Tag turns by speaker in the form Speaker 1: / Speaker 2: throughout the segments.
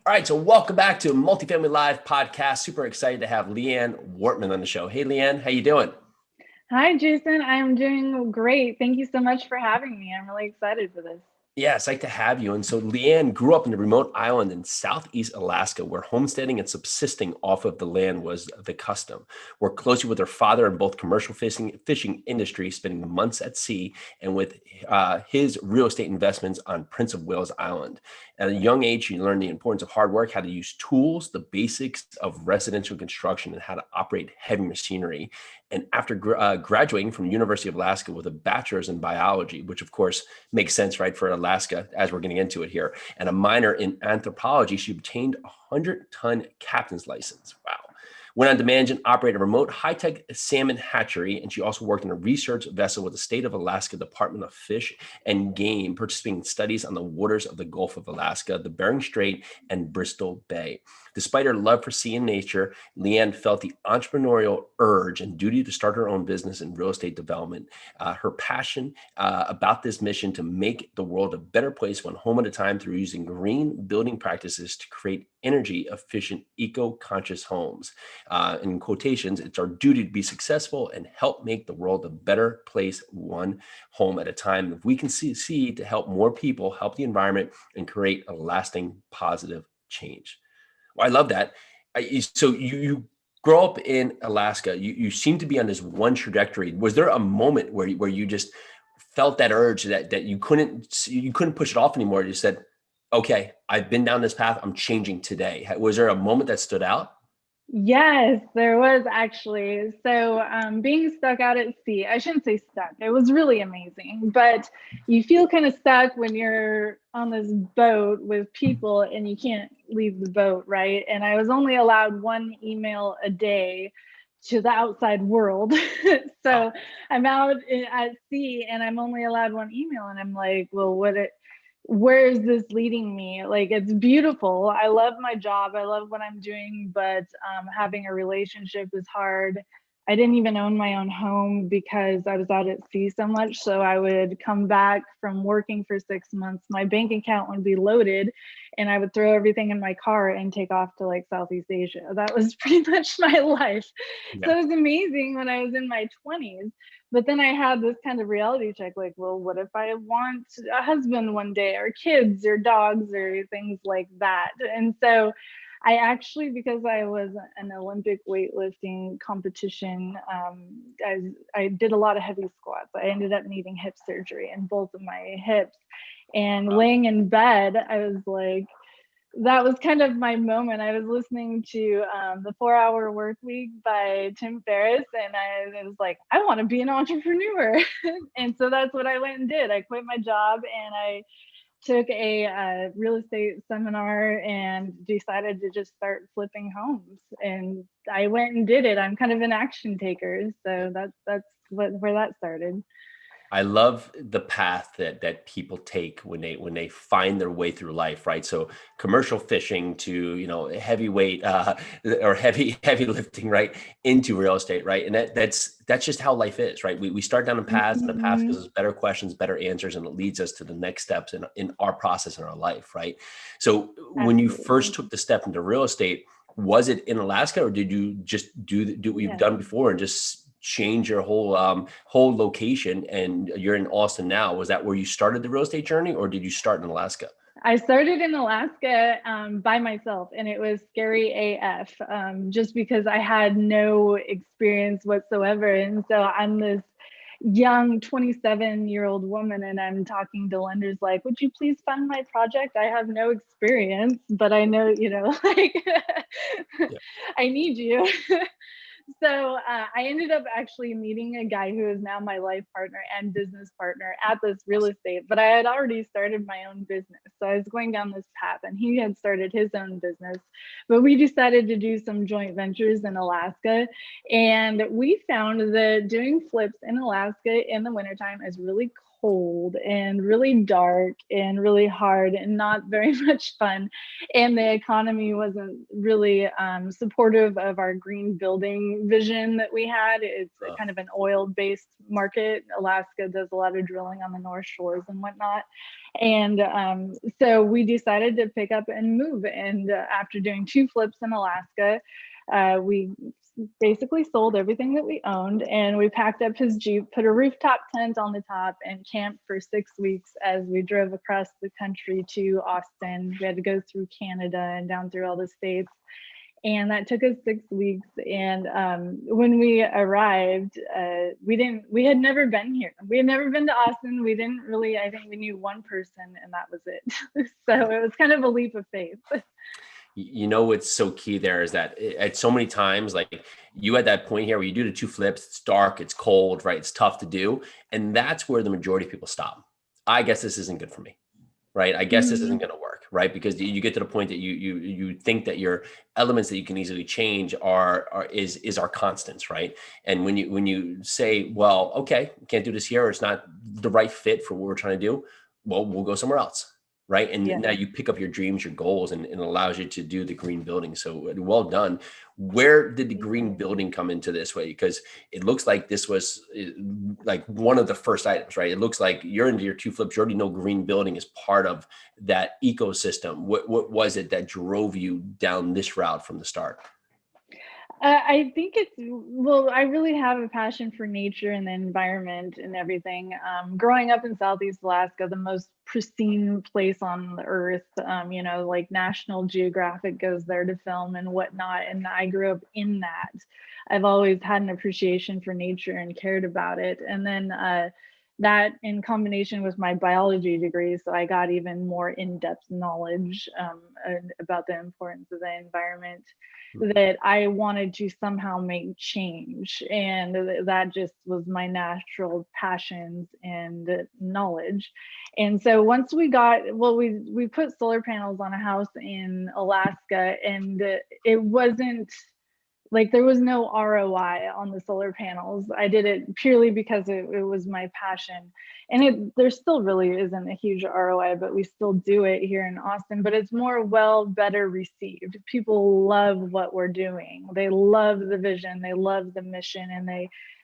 Speaker 1: All right, so welcome back to Multifamily Live podcast. Super excited to have LeAn Wortman on the show. Hey, LeAn, how you doing?
Speaker 2: Hi, Jason. I'm doing great. Thank you so much for having me. I'm really excited for this.
Speaker 1: Yeah, it's like to have you. And so LeAn grew up in a remote island in Southeast Alaska where homesteading and subsisting off of the land was the custom. Worked closely with her father in both commercial fishing industry, spending months at sea, and with his real estate investments on Prince of Wales Island. At a young age, she learned the importance of hard work, how to use tools, the basics of residential construction, and how to operate heavy machinery. And after graduating from the University of Alaska with a bachelor's in biology, which of course makes sense, right, for Alaska, as we're getting into it here, and a minor in anthropology, she obtained a 100-ton captain's license. Wow. Went on to manage and operate a remote high-tech salmon hatchery, and she also worked in a research vessel with the state of Alaska Department of Fish and Game, participating in studies on the waters of the Gulf of Alaska, the Bering Strait, and Bristol Bay. Despite her love for sea and nature, LeAn felt the entrepreneurial urge and duty to start her own business in real estate development. Her passion about this mission to make the world a better place one home at a time through using green building practices to create energy efficient, eco-conscious homes. In quotations, it's our duty to be successful and help make the world a better place one home at a time. If we can see to help more people, help the environment, and create a lasting positive change. Well, I love that. So you grow up in Alaska. You seem to be on this one trajectory. Was there a moment where you just felt that urge that you couldn't push it off anymore? You said, "Okay, I've been down this path. I'm changing today." Was there a moment that stood out?
Speaker 2: Yes, there was actually. Being stuck out at sea, I shouldn't say stuck. It was really amazing, but you feel kind of stuck when you're on this boat with people and you can't leave the boat, right? And I was only allowed one email a day to the outside world.
Speaker 1: Wow.
Speaker 2: So I'm out at sea and I'm only allowed one email, and I'm like, well, where is this leading me? Like, it's beautiful. I love my job. I love what I'm doing, but having a relationship is hard. I didn't even own my own home because I was out at sea so much. So I would come back from working for 6 months. My bank account would be loaded and I would throw everything in my car and take off to like Southeast Asia. That was pretty much my life.
Speaker 1: Yeah.
Speaker 2: So it was amazing when I was in my 20s. But then I had this kind of reality check, like, well, what if I want a husband one day, or kids, or dogs, or things like that? And so I actually, because I was an Olympic weightlifting competition, I did a lot of heavy squats. I ended up needing hip surgery in both of my hips. And laying in bed, I was like, that was kind of my moment. I was listening to the 4 Hour Work Week by Tim Ferriss, and I was like, I want to be an entrepreneur. And so that's what I went and did. I quit my job and I took a real estate seminar and decided to just start flipping homes. And I went and did it. I'm kind of an action taker, so where that started.
Speaker 1: I love the path that people take when they find their way through life, right? So commercial fishing to heavyweight or heavy lifting, right, into real estate, right? And that's just how life is, right? We start down a path, and the path gives
Speaker 2: Mm-hmm.
Speaker 1: us better questions, better answers, and it leads us to the next steps in our process in our life, right? So when you first
Speaker 2: Absolutely.
Speaker 1: took the step into real estate, was it in Alaska, or did you just do what you've
Speaker 2: Yeah.
Speaker 1: done before and just change your whole location, and you're in Austin now? Was that where you started the real estate journey, or did you start in Alaska?
Speaker 2: I started in Alaska by myself, and it was scary AF, just because I had no experience whatsoever. And so I'm this young 27-year-old woman, and I'm talking to lenders like, would you please fund my project? I have no experience, but I know, like,
Speaker 1: Yeah.
Speaker 2: I need you. So I ended up actually meeting a guy who is now my life partner and business partner at this real estate, but I had already started my own business. So I was going down this path and he had started his own business, but we decided to do some joint ventures in Alaska. And we found that doing flips in Alaska in the wintertime is really cold and really dark and really hard and not very much fun. And the economy wasn't really supportive of our green building vision that we had. It's a kind of an oil-based market. Alaska does a lot of drilling on the North Shores and whatnot. And so we decided to pick up and move. And after doing 2 flips in Alaska, we basically sold everything that we owned, and we packed up his Jeep, put a rooftop tent on the top, and camped for 6 weeks as we drove across the country to Austin. We had to go through Canada and down through all the states. And that took us 6 weeks. And when we arrived, we had never been here. We had never been to Austin. We didn't really, I think we knew one person and that was it. So it was kind of a leap of faith.
Speaker 1: You know what's so key there is that at so many times, like you at that point here where you do the 2 flips, it's dark, it's cold, right? It's tough to do. And that's where the majority of people stop. I guess this isn't good for me, right? I guess this isn't going to work, right? Because you get to the point that you think that your elements that you can easily change is our constants, right? And when you say, well, okay, can't do this here, or it's not the right fit for what we're trying to do, well, we'll go somewhere else. Right. And now you pick up your dreams, your goals, and it allows you to do the green building. So well done. Where did the green building come into this way? Because it looks like this was like one of the first items, right? It looks like you're into your 2 flips. You already know green building is part of that ecosystem. What was it that drove you down this route from the start?
Speaker 2: I think well, I really have a passion for nature and the environment and everything. Growing up in Southeast Alaska, the most pristine place on the earth, like National Geographic goes there to film and whatnot. And I grew up in that. I've always had an appreciation for nature and cared about it. And then that in combination with my biology degree, so I got even more in-depth knowledge about the importance of the environment, that I wanted to somehow make change. And that just was my natural passions and knowledge. And so once we put solar panels on a house in Alaska, and it wasn't like there was no ROI on the solar panels. I did it purely because it was my passion. And there still really isn't a huge ROI, but we still do it here in Austin, but it's better received. People love what we're doing. They love the vision, they love the mission, and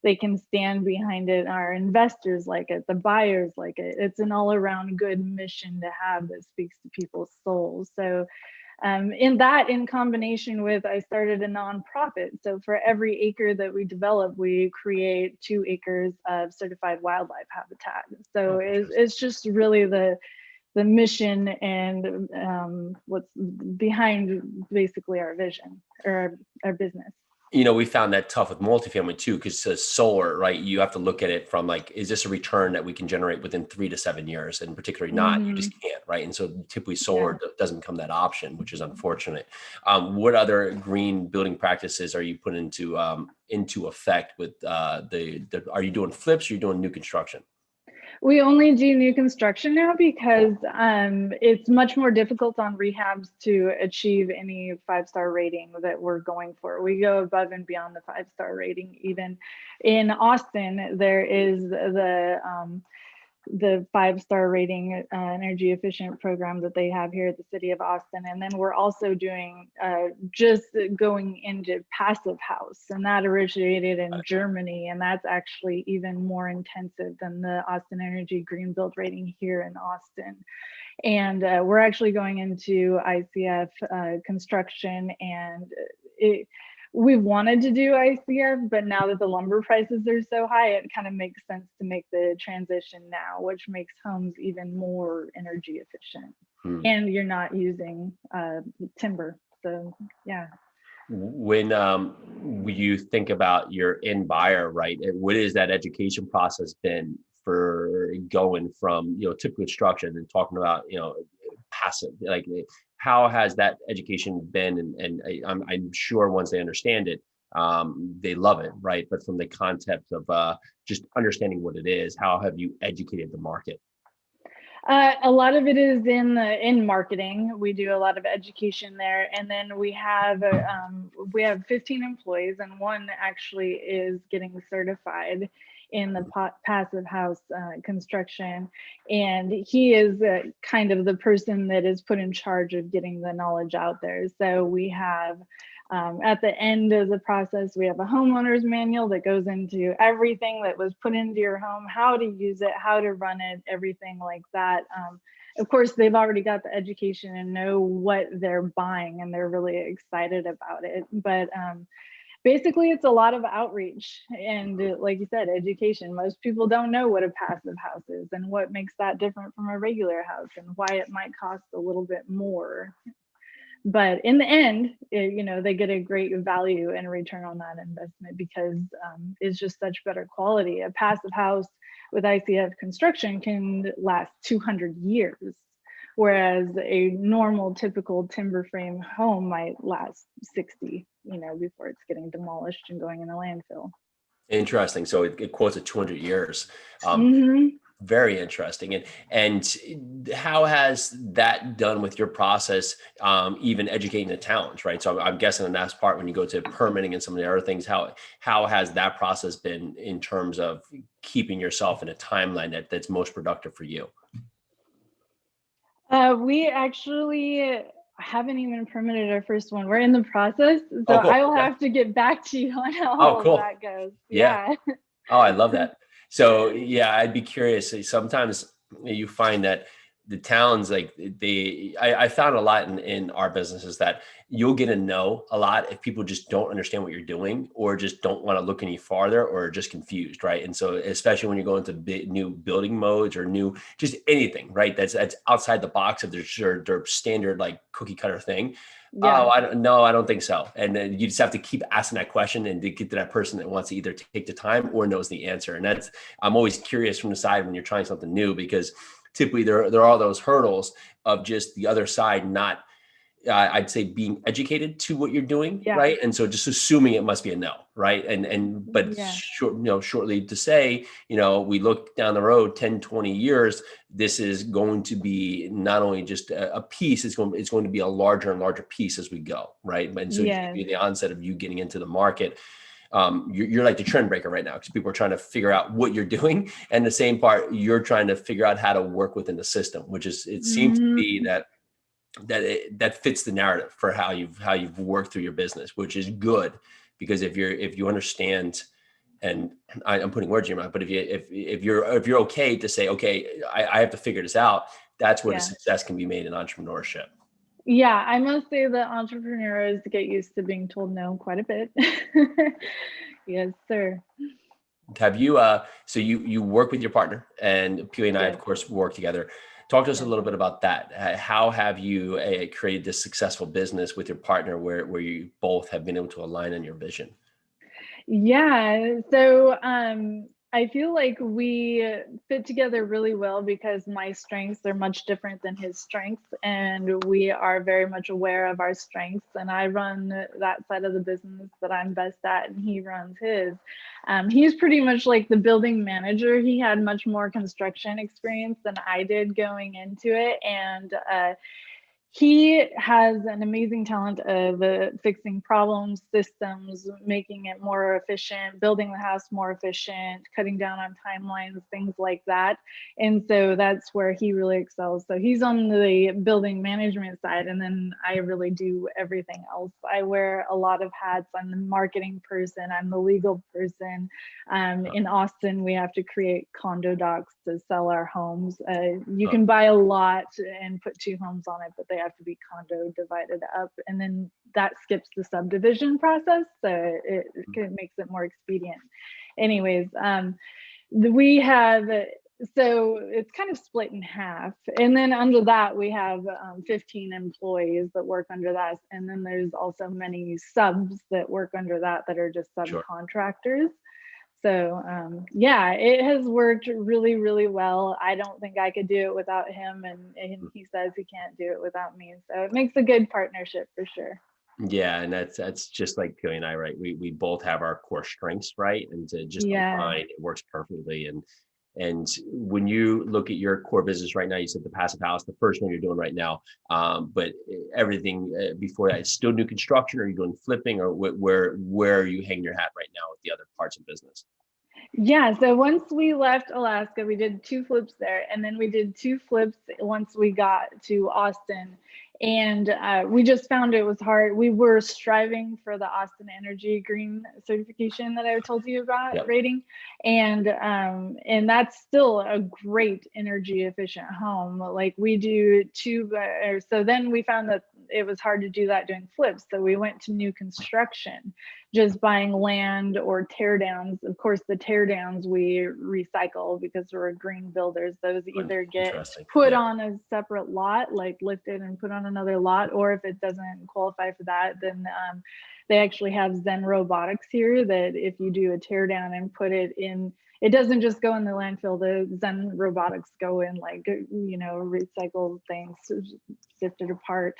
Speaker 2: they can stand behind it. Our investors like it, the buyers like it. It's an all around good mission to have that speaks to people's souls. So in combination with, I started a nonprofit. So for every acre that we develop, we create 2 acres of certified wildlife habitat. So it's just really the mission and what's behind basically our vision or our business.
Speaker 1: We found that tough with multifamily too, because solar, right? You have to look at it from like, is this a return that we can generate within 3 to 7 years? And particularly not, you just can't, right? And so typically solar doesn't become that option, which is unfortunate. What other green building practices are you putting into effect with are you doing flips or are you doing new construction?
Speaker 2: We only do new construction now because it's much more difficult on rehabs to achieve any 5-star rating that we're going for. We go above and beyond the 5-star rating. Even in Austin, there is the 5-star rating energy efficient program that they have here at the city of Austin. And then we're also doing just going into passive house, and that originated in Germany, and that's actually even more intensive than the Austin Energy Green Build rating here in Austin. And we're actually going into ICF construction, and we've wanted to do ICF, but now that the lumber prices are so high, it kind of makes sense to make the transition now, which makes homes even more energy efficient. And you're not using timber. So, yeah.
Speaker 1: When you think about your end buyer, right, what is that education process been for going from, typical construction and talking about, passive, like how has that education been? And I'm sure once they understand it, they love it, right? But from the concept of just understanding what it is, how have you educated the market?
Speaker 2: A lot of it is in marketing. We do a lot of education there, and then we have 15 employees, and one actually is getting certified. in the passive house construction. And he is kind of the person that is put in charge of getting the knowledge out there. So we have at the end of the process, we have a homeowner's manual that goes into everything that was put into your home, how to use it, how to run it, everything like that. Of course, they've already got the education and know what they're buying, and they're really excited about it. But basically, it's a lot of outreach and, like you said, education. Most people don't know what a passive house is and what makes that different from a regular house and why it might cost a little bit more. But in the end, they get a great value and return on that investment because it's just such better quality. A passive house with ICF construction can last 200 years, whereas a normal, typical timber frame home might last 60, before it's getting demolished and going in a landfill.
Speaker 1: Interesting. So it quotes at 200 years. Very interesting. And how has that done with your process, even educating the towns, right? So I'm guessing the next part, when you go to permitting and some of the other things, how has that process been in terms of keeping yourself in a timeline that's most productive for you?
Speaker 2: We actually haven't even permitted our first one. We're in the process. So
Speaker 1: Oh, cool.
Speaker 2: I will have to get back to you on how all of that goes. Yeah.
Speaker 1: Oh, I love that. So yeah, I'd be curious. Sometimes you find that the towns, like I found a lot in our businesses that you'll get a no a lot if people just don't understand what you're doing or just don't want to look any farther or are just confused, right? And so especially when you go into new building modes or new, just anything, right? That's outside the box of their standard like cookie cutter thing. Yeah. Oh, I don't think so. And then you just have to keep asking that question and to get to that person that wants to either take the time or knows the answer. And I'm always curious from the side when you're trying something new, because typically there are those hurdles of just the other side not, I'd say, being educated to what you're doing, right? And so just assuming it must be a no, right? But shortly to say, we look down the road 10, 20 years, this is going to be not only just a piece, it's going to be a larger and larger piece as we go, right? And so the onset of you getting into the market, you're like the trend breaker right now because people are trying to figure out what you're doing, and the same part you're trying to figure out how to work within the system, which is it seems to be that fits the narrative for how you've worked through your business, which is good, because if you understand, and I'm putting words in your mouth, but if you're okay to say, okay, I have to figure this out, that's where the success can be made in entrepreneurship.
Speaker 2: Yeah, I must say that entrepreneurs get used to being told no quite a bit. Yes, sir.
Speaker 1: Have you, so you work with your partner, and Pui and I, of course, work together. Talk to us a little bit about that. How have you created this successful business with your partner where you both have been able to align on your vision?
Speaker 2: Yeah, so I feel like we fit together really well because my strengths are much different than his strengths, and we are very much aware of our strengths. And I run that side of the business that I'm best at, and he runs his. He's pretty much like the building manager. He had much more construction experience than I did going into it, and he has an amazing talent of fixing problems, systems, making it more efficient, building the house more efficient, cutting down on timelines, things like that. And so that's where he really excels. So he's on the building management side, and then I really do everything else. I wear a lot of hats. I'm the marketing person. I'm the legal person. In Austin, we have to create condo docs to sell our homes. You can buy a lot and put 2 homes on it, but they have to be condo divided up, and then that skips the subdivision process, so it makes it more expedient. Anyways, we have, so it's kind of split in half, and then under that we have 15 employees that work under that, and then there's also many subs that work under that are just subcontractors. So yeah, it has worked really, really well. I don't think I could do it without him, and he says he can't do it without me. So it makes a good partnership for sure.
Speaker 1: Yeah, and that's just like Pui and I, right? We both have our core strengths, right? And to just align, it works perfectly. And when you look at your core business right now, you said the passive house, the first one you're doing right now, but everything before that is still new construction, or are you doing flipping, or where are you hanging your hat right now with the other parts of business?
Speaker 2: Yeah, so once we left Alaska, we did 2 flips there, and then we did 2 flips once we got to Austin. And we just found it was hard. We were striving for the Austin Energy Green certification that I told you about,
Speaker 1: Yep.
Speaker 2: rating, and that's still a great energy efficient home. Like we do 2, so then we found that it was hard to do that doing flips, so we went to new construction, just buying land or tear downs. Of course, the tear downs we recycle because we're green builders. Those either get
Speaker 1: Interesting.
Speaker 2: put
Speaker 1: Yeah.
Speaker 2: on a separate lot, like lifted and put on another lot, or if it doesn't qualify for that, then they actually have Zen Robotics here that if you do a tear down and put it in, it doesn't just go in the landfill. The Zen Robotics go in, like, you know, recycle things, sift it apart.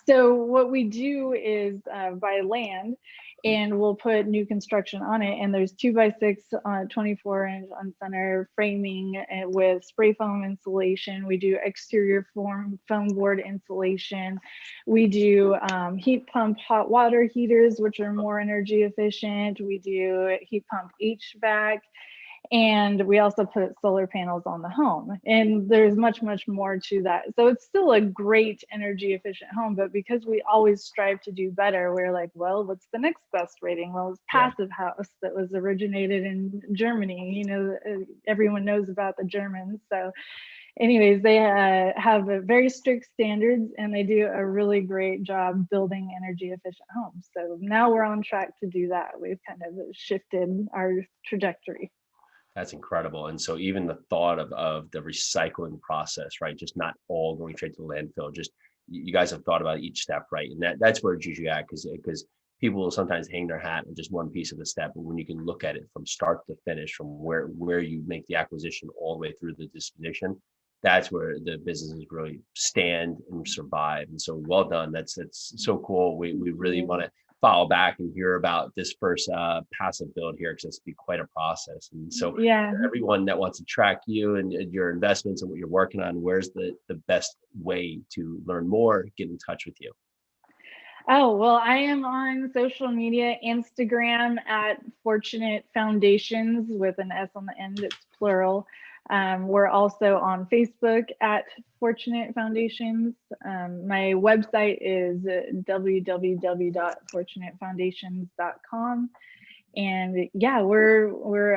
Speaker 2: So what we do is buy land, and we'll put new construction on it. And there's 2x6 24-inch on center framing with spray foam insulation. We do exterior foam board insulation. We do heat pump hot water heaters, which are more energy efficient. We do heat pump HVAC. And we also put solar panels on the home, and there's much more to that. So it's still a great energy efficient home, but because we always strive to do better, we're like, well, what's the next best rating? Well, it's Passive House, that was originated in Germany. You know, everyone knows about the Germans. So anyways, they have a very strict standards, and they do a really great job building energy efficient homes. So now we're on track to do that. We've kind of shifted our trajectory.
Speaker 1: That's incredible. And so even the thought of the recycling process, right? Just not all going straight to the landfill, just you guys have thought about each step, right? And that's where it's usually at, because people will sometimes hang their hat on just one piece of the step. But when you can look at it from start to finish, from where you make the acquisition all the way through the disposition, that's where the businesses really stand and survive. And so well done. That's so cool. We really want to follow back and hear about this first passive build here, because it's be quite a process. And so
Speaker 2: Yeah.
Speaker 1: everyone that wants to track you and your investments and what you're working on, where's the best way to learn more, get in touch with you?
Speaker 2: Oh, well, I am on social media, Instagram at Fortunate Foundations with an S on the end, it's plural. We're also on Facebook at Fortunate Foundations. My website is www.fortunatefoundations.com. And yeah, we're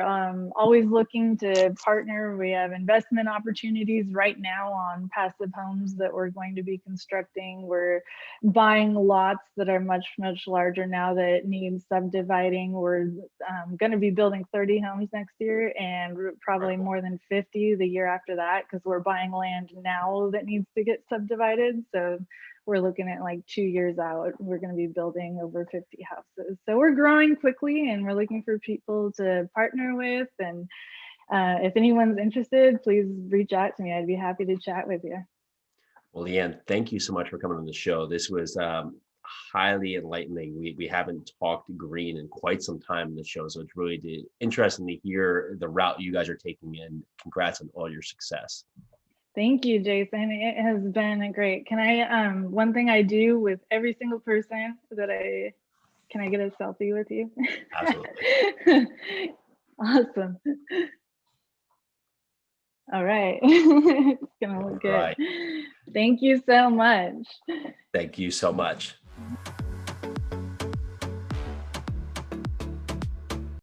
Speaker 2: always looking to partner. We have investment opportunities right now on passive homes that we're going to be constructing. We're buying lots that are much larger now that need subdividing. We're going to be building 30 homes next year, and probably more than 50 the year after that, because we're buying land now that needs to get subdivided. So we're looking at like 2 years out, we're going to be building over 50 houses. So we're growing quickly, and we're looking for people to partner with. And if anyone's interested, please reach out to me. I'd be happy to chat with you.
Speaker 1: Well, LeAn, thank you so much for coming on the show. This was highly enlightening. We haven't talked green in quite some time in the show, so it's really interesting to hear the route you guys are taking, and congrats on all your success.
Speaker 2: Thank you, Jason. It has been great. Can I, one thing I do with every single person can I get a selfie with you?
Speaker 1: Absolutely.
Speaker 2: Awesome. All right. It's gonna look good. Right. Thank you so much.
Speaker 1: Thank you so much.